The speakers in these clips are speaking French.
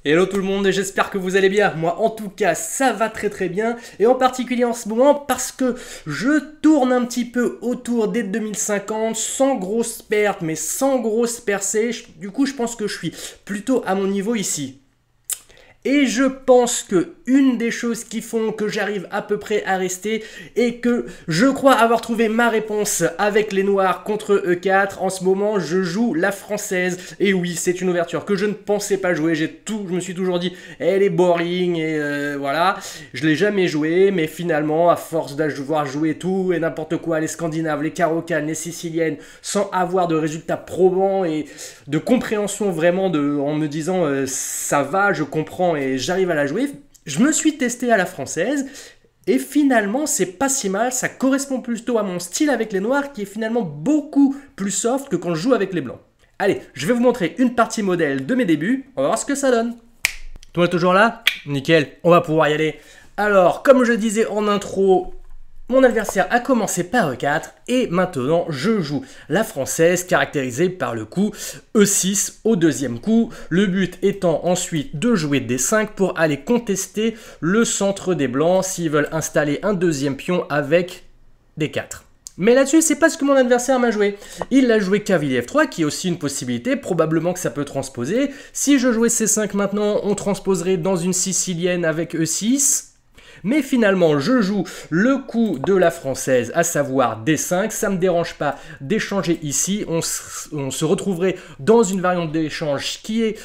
Hello tout le monde et j'espère que vous allez bien. Moi en tout cas ça va très bien et en particulier en ce moment parce que je tourne un petit peu autour des 2050 sans grosse perte mais sans grosse percée. Du coup je pense que je suis plutôt à mon niveau ici. Et je pense que une des choses qui font que j'arrive à peu près à rester et que je crois avoir trouvé ma réponse avec les noirs contre E4. En ce moment, je joue la française. Et oui, c'est une ouverture que je ne pensais pas jouer. Je me suis toujours dit, elle est boring et voilà. Je l'ai jamais joué, mais finalement, à force de voir jouer tout et n'importe quoi, les Scandinaves, les Caro-Can, les Siciliennes, sans avoir de résultats probants et de compréhension vraiment en me disant ça va, je comprends et j'arrive à la jouer. Je me suis testé à la française et finalement c'est pas si mal, ça correspond plutôt à mon style avec les noirs qui est finalement beaucoup plus soft que quand je joue avec les blancs. Allez, je vais vous montrer une partie modèle de mes débuts, on va voir ce que ça donne. Tout le monde est toujours là? Nickel, on va pouvoir y aller. Alors, comme je disais en intro, mon adversaire a commencé par E4 et maintenant je joue la française caractérisée par le coup E6 au deuxième coup. Le but étant ensuite de jouer D5 pour aller contester le centre des blancs s'ils veulent installer un deuxième pion avec D4. Mais là-dessus, c'est pas ce que mon adversaire m'a joué. Il a joué cavalier F3, qui est aussi une possibilité, probablement que ça peut transposer. Si je jouais C5 maintenant, on transposerait dans une sicilienne avec E6. Mais finalement, je joue le coup de la française, à savoir D5. Ça ne me dérange pas d'échanger ici. On se retrouverait dans une variante d'échange qui est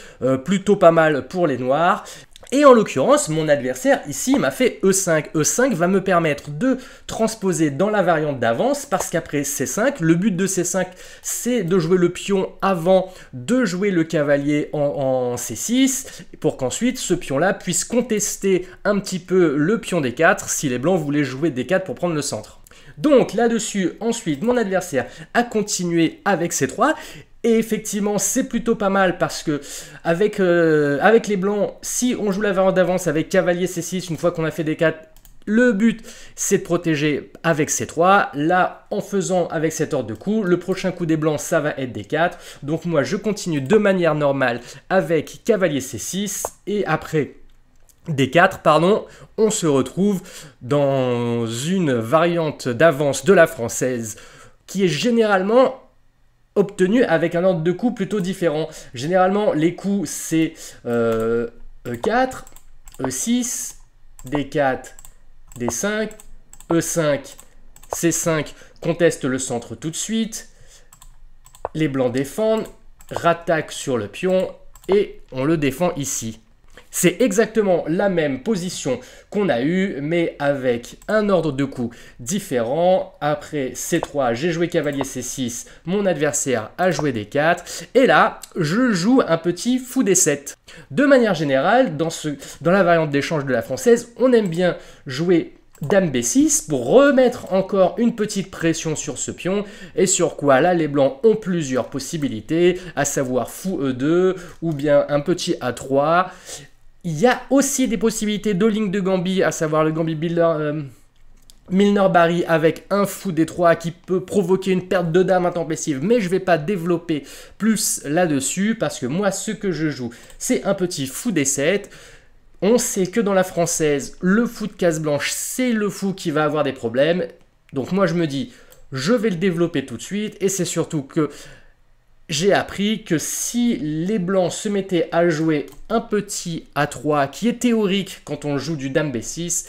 plutôt pas mal pour les noirs. Et en l'occurrence, mon adversaire ici m'a fait E5. E5 va me permettre de transposer dans la variante d'avance parce qu'après C5, le but de C5, c'est de jouer le pion avant de jouer le cavalier en C6 pour qu'ensuite ce pion-là puisse contester un petit peu le pion D4 si les blancs voulaient jouer D4 pour prendre le centre. Donc là-dessus, ensuite, mon adversaire a continué avec C3. Et effectivement, c'est plutôt pas mal parce que avec les blancs, si on joue la variante d'avance avec cavalier C6, une fois qu'on a fait D4, le but c'est de protéger avec C3. Là, en faisant avec cet ordre de coup, le prochain coup des blancs, ça va être D4. Donc moi, je continue de manière normale avec cavalier C6 et après D4, pardon, on se retrouve dans une variante d'avance de la française qui est généralement obtenu avec un ordre de coups plutôt différent. Généralement, les coups, c'est E4, E6, D4, D5, E5, C5, conteste le centre tout de suite, les blancs défendent, rattaquent sur le pion et on le défend ici. C'est exactement la même position qu'on a eue, mais avec un ordre de coups différent. Après C3, j'ai joué cavalier C6, mon adversaire a joué D4. Et là, je joue un petit fou D7. De manière générale, dans la variante d'échange de la française, on aime bien jouer Dame B6 pour remettre encore une petite pression sur ce pion et sur quoi là les blancs ont plusieurs possibilités, à savoir fou E2 ou bien un petit A3. Il y a aussi des possibilités de ligne de Gambit, à savoir le Gambit Milner-Barry avec un fou D3 qui peut provoquer une perte de dame intempestive, mais je ne vais pas développer plus là-dessus parce que moi, ce que je joue, c'est un petit fou D7. On sait que dans la française, le fou de case blanche, c'est le fou qui va avoir des problèmes. Donc moi, je me dis, je vais le développer tout de suite et c'est surtout que j'ai appris que si les blancs se mettaient à jouer un petit A3 qui est théorique quand on joue du Dame B6,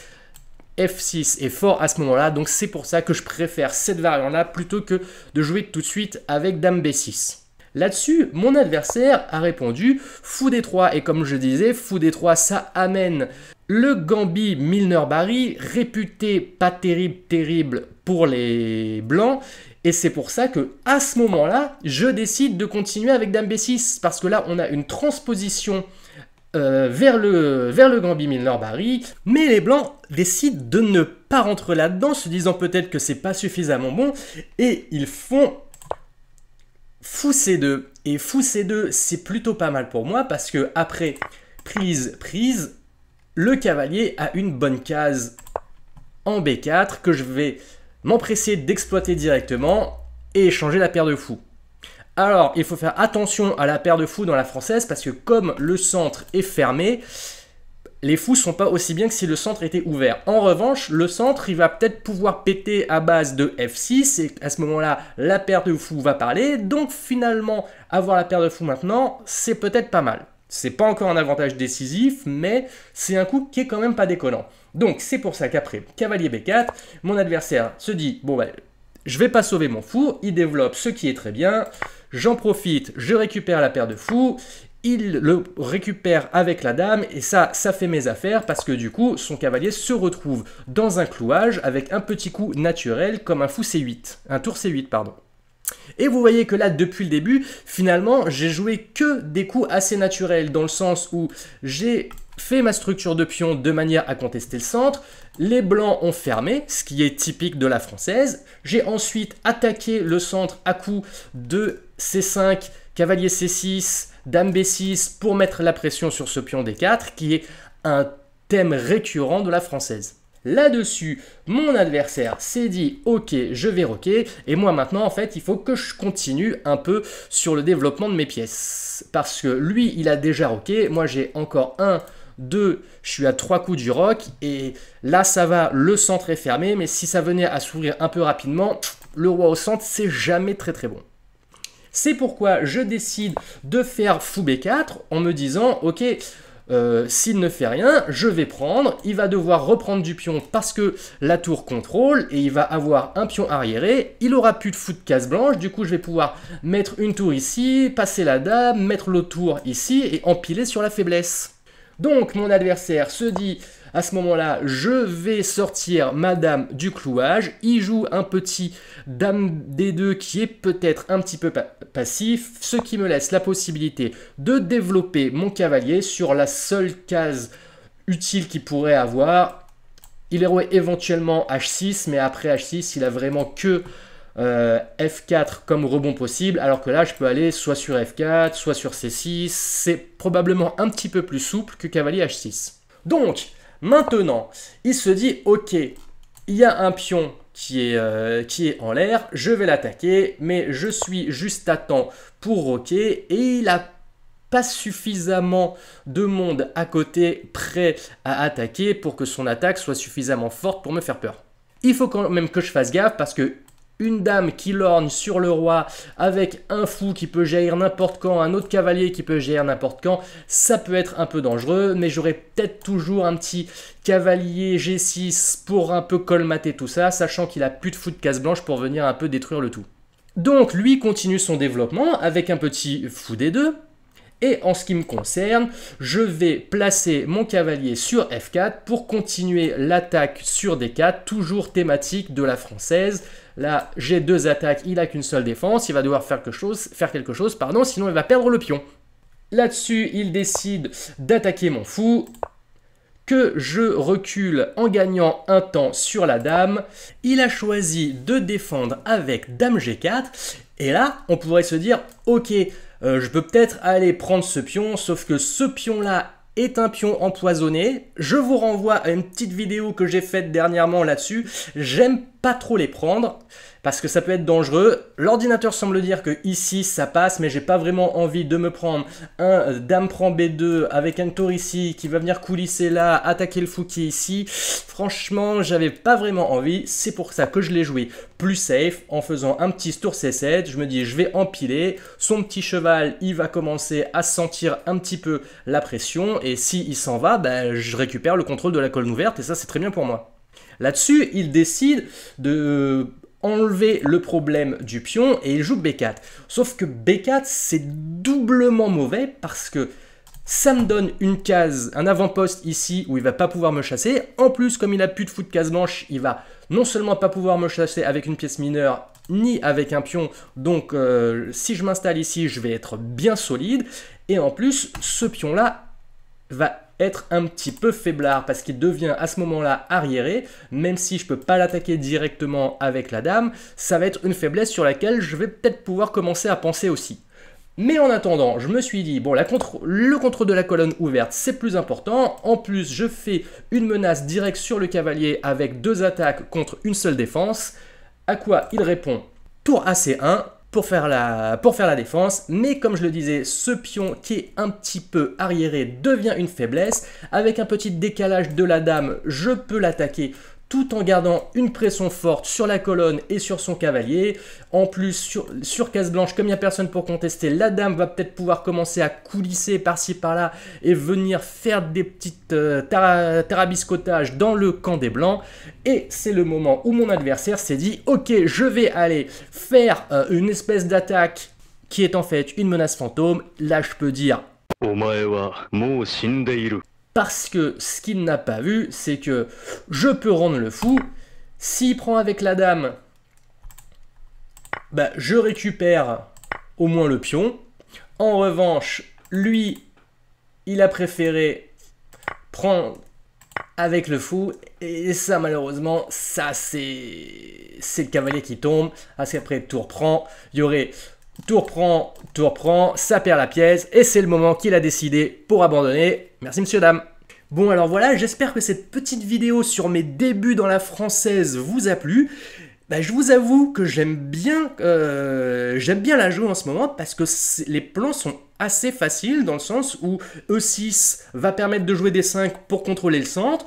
F6 est fort à ce moment-là. Donc c'est pour ça que je préfère cette variante-là plutôt que de jouer tout de suite avec Dame B6. Là-dessus, mon adversaire a répondu fou D3 et comme je disais, fou D3 ça amène le Gambit Milner-Barry réputé pas terrible pour les blancs. Et c'est pour ça que à ce moment-là, je décide de continuer avec Dame B6 parce que là, on a une transposition vers le Gambit Milner-Barry, mais les blancs décident de ne pas rentrer là-dedans, se disant peut-être que c'est pas suffisamment bon, et ils font fou C2. Et fou C2, c'est plutôt pas mal pour moi parce que après prise, le cavalier a une bonne case en B4 que je vais m'empresser d'exploiter directement et échanger la paire de fous. Alors, il faut faire attention à la paire de fous dans la française parce que comme le centre est fermé, les fous sont pas aussi bien que si le centre était ouvert. En revanche, le centre, il va peut-être pouvoir péter à base de F6 et à ce moment-là, la paire de fous va parler. Donc finalement, avoir la paire de fous maintenant, c'est peut-être pas mal. C'est pas encore un avantage décisif, mais c'est un coup qui est quand même pas déconnant. Donc c'est pour ça qu'après cavalier B4, mon adversaire se dit, bon ben, je vais pas sauver mon fou, il développe ce qui est très bien, j'en profite, je récupère la paire de fous, il le récupère avec la dame, et ça fait mes affaires, parce que du coup, son cavalier se retrouve dans un clouage avec un petit coup naturel comme un fou C8, un tour C8, pardon. Et vous voyez que là, depuis le début, finalement, j'ai joué que des coups assez naturels, dans le sens où j'ai fait ma structure de pion de manière à contester le centre, les blancs ont fermé, ce qui est typique de la française, j'ai ensuite attaqué le centre à coups de C5, cavalier C6, dame B6 pour mettre la pression sur ce pion D4, qui est un thème récurrent de la française. Là-dessus, mon adversaire s'est dit « Ok, je vais roquer » et moi maintenant, en fait, il faut que je continue un peu sur le développement de mes pièces. Parce que lui, il a déjà roqué, moi j'ai encore 1, 2, je suis à 3 coups du roc et là, ça va, le centre est fermé, mais si ça venait à s'ouvrir un peu rapidement, le roi au centre, c'est jamais très très bon. C'est pourquoi je décide de faire fou B4 en me disant « Ok, s'il ne fait rien, je vais prendre, il va devoir reprendre du pion parce que la tour contrôle et il va avoir un pion arriéré, il aura plus de fou de case blanche, du coup je vais pouvoir mettre une tour ici, passer la dame, mettre l'autre tour ici et empiler sur la faiblesse. » Donc mon adversaire se dit à ce moment-là, je vais sortir ma dame du clouage, il joue un petit dame D2 qui est peut-être un petit peu passif, ce qui me laisse la possibilité de développer mon cavalier sur la seule case utile qu'il pourrait avoir. Il aurait éventuellement H6, mais après H6, il a vraiment que F4 comme rebond possible, alors que là, je peux aller soit sur F4, soit sur C6. C'est probablement un petit peu plus souple que cavalier H6. Donc, maintenant, il se dit, ok, il y a un pion qui est en l'air, je vais l'attaquer, mais je suis juste à temps pour roquer, et il n'a pas suffisamment de monde à côté prêt à attaquer pour que son attaque soit suffisamment forte pour me faire peur. Il faut quand même que je fasse gaffe parce que une dame qui lorgne sur le roi avec un fou qui peut jaillir n'importe quand, un autre cavalier qui peut jaillir n'importe quand, ça peut être un peu dangereux, mais j'aurai peut-être toujours un petit cavalier G6 pour un peu colmater tout ça, sachant qu'il a plus de fou de case blanche pour venir un peu détruire le tout. Donc lui continue son développement avec un petit fou D2, et en ce qui me concerne, je vais placer mon cavalier sur F4 pour continuer l'attaque sur D4, toujours thématique de la française. Là, j'ai 2 attaques, il n'a qu'une seule défense, il va devoir faire quelque chose, sinon il va perdre le pion. Là-dessus, il décide d'attaquer mon fou, que je recule en gagnant un temps sur la dame. Il a choisi de défendre avec dame G4, et là, on pourrait se dire, ok, je peux peut-être aller prendre ce pion, sauf que ce pion-là est un pion empoisonné. Je vous renvoie à une petite vidéo que j'ai faite dernièrement là-dessus. J'aime pas trop les prendre parce que ça peut être dangereux. L'ordinateur semble dire que ici ça passe, mais j'ai pas vraiment envie de me prendre un dame prend B2 avec un tour ici qui va venir coulisser là, attaquer le fou qui est ici. Franchement, j'avais pas vraiment envie. C'est pour ça que je l'ai joué plus safe en faisant un petit tour C7. Je me dis, je vais empiler. Son petit cheval, il va commencer à sentir un petit peu la pression. Et s'il s'en va, ben, je récupère le contrôle de la colonne ouverte. Et ça, c'est très bien pour moi. Là-dessus, il décide de enlever le problème du pion et il joue B4. Sauf que B4, c'est doublement mauvais parce que ça me donne une case, un avant-poste ici où il va pas pouvoir me chasser. En plus, comme il a plus de fou de case blanche, il va non seulement pas pouvoir me chasser avec une pièce mineure ni avec un pion. Donc, si je m'installe ici, je vais être bien solide. Et en plus, ce pion-là va être un petit peu faiblard parce qu'il devient à ce moment-là arriéré, même si je peux pas l'attaquer directement avec la dame, ça va être une faiblesse sur laquelle je vais peut-être pouvoir commencer à penser aussi. Mais en attendant, je me suis dit, bon, le contrôle de la colonne ouverte, c'est plus important. En plus, je fais une menace directe sur le cavalier avec 2 attaques contre une seule défense. À quoi il répond tour AC1. pour faire la défense, mais comme je le disais, ce pion qui est un petit peu arriéré devient une faiblesse. Avec un petit décalage de la dame, je peux l'attaquer tout en gardant une pression forte sur la colonne et sur son cavalier. En plus, sur case blanche, comme il n'y a personne pour contester, la dame va peut-être pouvoir commencer à coulisser par-ci par-là et venir faire des petites tarabiscotages dans le camp des blancs. Et c'est le moment où mon adversaire s'est dit « Ok, je vais aller faire une espèce d'attaque qui est en fait une menace fantôme. » Là, je peux dire « Parce que ce qu'il n'a pas vu, c'est que je peux rendre le fou. S'il prend avec la dame, bah, je récupère au moins le pion. En revanche, lui, il a préféré prendre avec le fou. Et ça, malheureusement, ça c'est le cavalier qui tombe. Parce qu'après, tour prend, il y aurait... Tour prend, ça perd la pièce, et c'est le moment qu'il a décidé pour abandonner. Merci monsieur, dame. Bon alors voilà, j'espère que cette petite vidéo sur mes débuts dans la française vous a plu. Bah, je vous avoue que j'aime bien la jouer en ce moment parce que les plans sont assez faciles dans le sens où E6 va permettre de jouer des 5 pour contrôler le centre.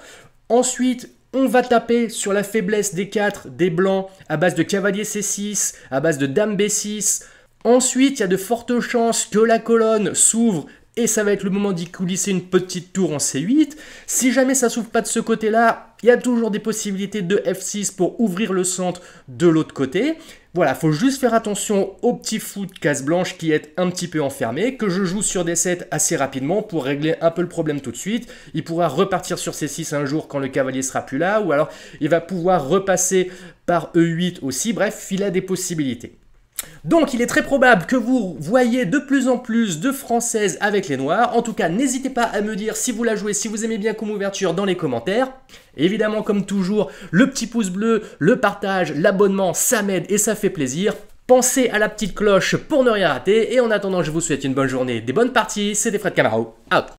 Ensuite, on va taper sur la faiblesse des 4 des blancs à base de cavalier C6, à base de dame B6. Ensuite, il y a de fortes chances que la colonne s'ouvre et ça va être le moment d'y coulisser une petite tour en C8. Si jamais ça s'ouvre pas de ce côté-là, il y a toujours des possibilités de F6 pour ouvrir le centre de l'autre côté. Voilà, il faut juste faire attention au petit fou de case blanche qui est un petit peu enfermé, que je joue sur D7 assez rapidement pour régler un peu le problème tout de suite. Il pourra repartir sur C6 un jour quand le cavalier sera plus là, ou alors il va pouvoir repasser par E8 aussi. Bref, il a des possibilités. Donc il est très probable que vous voyez de plus en plus de françaises avec les noirs. En tout cas, n'hésitez pas à me dire si vous la jouez, si vous aimez bien comme ouverture dans les commentaires. Évidemment, comme toujours, le petit pouce bleu, le partage, l'abonnement, ça m'aide et ça fait plaisir. Pensez à la petite cloche pour ne rien rater. Et en attendant, je vous souhaite une bonne journée, des bonnes parties. C'était Fred Camaro. Out.